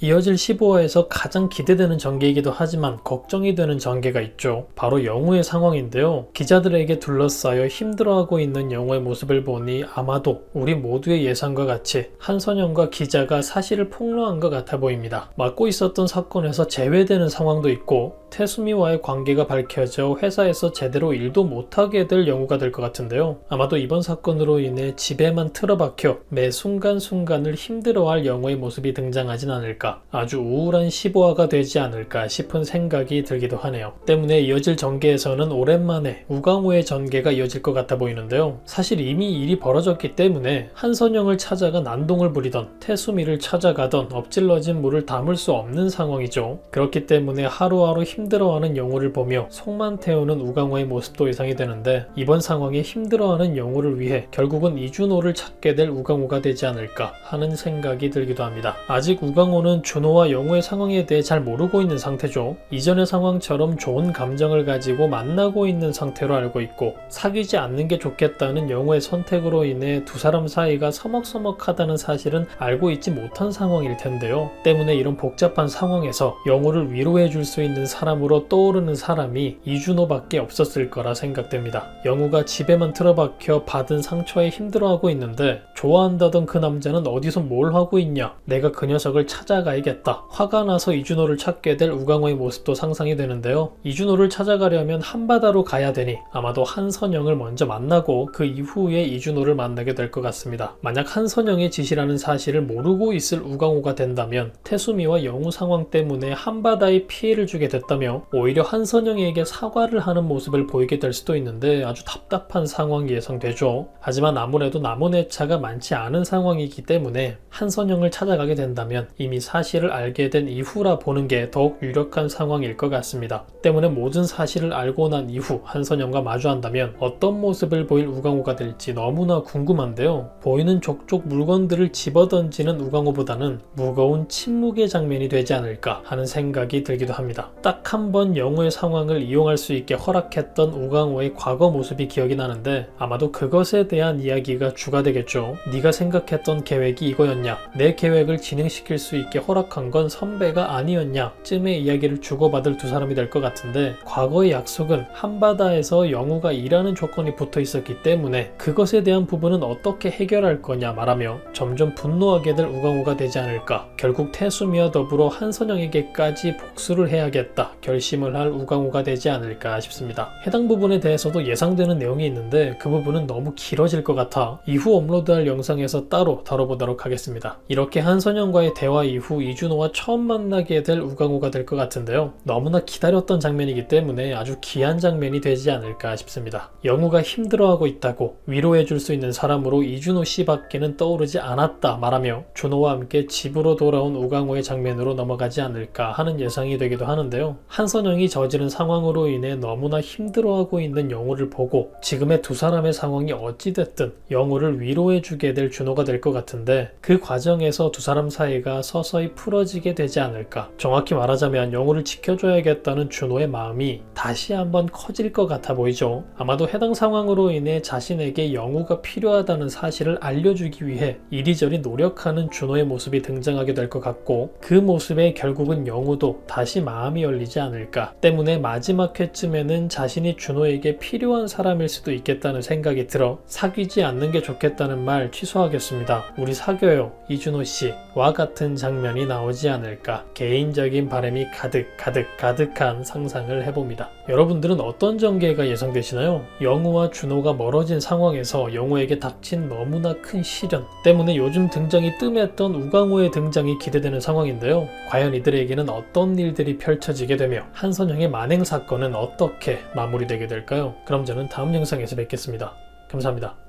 이어질 15화에서 가장 기대되는 전개이기도 하지만 걱정이 되는 전개가 있죠. 바로 영우의 상황인데요. 기자들에게 둘러싸여 힘들어하고 있는 영우의 모습을 보니 아마도 우리 모두의 예상과 같이 한선영과 기자가 사실을 폭로한 것 같아 보입니다. 맡고 있었던 사건에서 제외되는 상황도 있고 태수미와의 관계가 밝혀져 회사에서 제대로 일도 못하게 될 영우가 될 것 같은데요. 아마도 이번 사건으로 인해 집에만 틀어박혀 매 순간순간을 힘들어할 영우의 모습이 등장하진 않을까, 아주 우울한 15화가 되지 않을까 싶은 생각이 들기도 하네요. 때문에 이어질 전개에서는 오랜만에 우광우의 전개가 이어질 것 같아 보이는데요. 사실 이미 일이 벌어졌기 때문에 한선영을 찾아가 난동을 부리던 태수미를 찾아가던 엎질러진 물을 담을 수 없는 상황이죠. 그렇기 때문에 하루하루 힘들어하는 영우를 보며 속만 태우는 우광우의 모습도 예상이 되는데, 이번 상황에 힘들어하는 영우를 위해 결국은 이준호를 찾게 될 우광우가 되지 않을까 하는 생각이 들기도 합니다. 아직 우광우는 준호와 영우의 상황에 대해 잘 모르고 있는 상태죠. 이전의 상황처럼 좋은 감정을 가지고 만나고 있는 상태로 알고 있고, 사귀지 않는 게 좋겠다는 영우의 선택으로 인해 두 사람 사이가 서먹서먹하다는 사실은 알고 있지 못한 상황일 텐데요. 때문에 이런 복잡한 상황에서 영우를 위로해 줄 수 있는 사람으로 떠오르는 사람이 이준호밖에 없었을 거라 생각됩니다. 영우가 집에만 틀어박혀 받은 상처에 힘들어하고 있는데, 좋아한다던 그 남자는 어디서 뭘 하고 있냐, 내가 그 녀석을 찾아가야겠다, 화가 나서 이준호를 찾게 될 우광우의 모습도 상상이 되는데요. 이준호를 찾아가려면 한바다로 가야 되니 아마도 한선영을 먼저 만나고 그 이후에 이준호를 만나게 될 것 같습니다. 만약 한선영의 짓이라는 사실을 모르고 있을 우광우가 된다면 태수미와 영우 상황 때문에 한바다에 피해를 주게 됐다며 오히려 한선영에게 사과를 하는 모습을 보이게 될 수도 있는데, 아주 답답한 상황이 예상되죠. 하지만 아무래도 남원의 차가 많지 않은 상황이기 때문에 한선영을 찾아가게 된다면 이미 사실을 알게 된 이후라 보는 게 더욱 유력한 상황일 것 같습니다. 때문에 모든 사실을 알고 난 이후 한선영과 마주한다면 어떤 모습을 보일 우광우가 될지 너무나 궁금한데요. 보이는 족족 물건들을 집어던지는 우광우보다는 무거운 침묵의 장면이 되지 않을까 하는 생각이 들기도 합니다. 딱 한 번 영우의 상황을 이용할 수 있게 허락했던 우광우의 과거 모습이 기억이 나는데, 아마도 그것에 대한 이야기가 주가 되겠죠. 네가 생각했던 계획이 이거였냐, 내 계획을 진행시킬 수 있게 허락한 건 선배가 아니었냐 쯤의 이야기를 주고받을 두 사람이 될 것 같은데, 과거의 약속은 한바다에서 영우가 일하는 조건이 붙어 있었기 때문에 그것에 대한 부분은 어떻게 해결할 거냐 말하며 점점 분노하게 될 우광우가 되지 않을까, 결국 태수미와 더불어 한선영에게까지 복수를 해야겠다 결심을 할 우광우가 되지 않을까 싶습니다. 해당 부분에 대해서도 예상되는 내용이 있는데 그 부분은 너무 길어질 것 같아 이후 업로드할 영상에서 따로 다뤄보도록 하겠습니다. 이렇게 한선영과의 대화 이후 이준호와 처음 만나게 될 우광우가 될 것 같은데요. 너무나 기다렸던 장면이기 때문에 아주 귀한 장면이 되지 않을까 싶습니다. 영우가 힘들어하고 있다고 위로해줄 수 있는 사람으로 이준호 씨밖에는 떠오르지 않았다 말하며 준호와 함께 집으로 돌아온 우광우의 장면으로 넘어가지 않을까 하는 예상이 되기도 하는데요. 한선영이 저지른 상황으로 인해 너무나 힘들어하고 있는 영우를 보고 지금의 두 사람의 상황이 어찌됐든 영우를 위로해주게 될 준호가 될 것 같은데, 그 과정에서 두 사람 사이가 서서히 풀어지게 되지 않을까. 정확히 말하자면 영우를 지켜줘야겠다는 준호의 마음이 다시 한번 커질 것 같아 보이죠. 아마도 해당 상황으로 인해 자신에게 영우가 필요하다는 사실을 알려주기 위해 이리저리 노력하는 준호의 모습이 등장하게 될 것 같고, 그 모습에 결국은 영우도 다시 마음이 열리지 않을까. 때문에 마지막 회쯤에는 자신이 준호에게 필요한 사람일 수도 있겠다는 생각이 들어 사귀지 않는 게 좋겠다는 말 취소하겠습니다. 우리 사귀어요 이준호씨와 같은 장면이 나오지 않을까, 개인적인 바람이 가득한 상상을 해봅니다. 여러분들은 어떤 전개가 예상되시나요? 영우와 준호가 멀어진 상황에서 영우에게 닥친 너무나 큰 시련 때문에 요즘 등장이 뜸했던 우광우의 등장이 기대되는 상황인데요. 과연 이들에게는 어떤 일들이 펼쳐지게 되며 한선영의 만행 사건은 어떻게 마무리되게 될까요? 그럼 저는 다음 영상에서 뵙겠습니다. 감사합니다.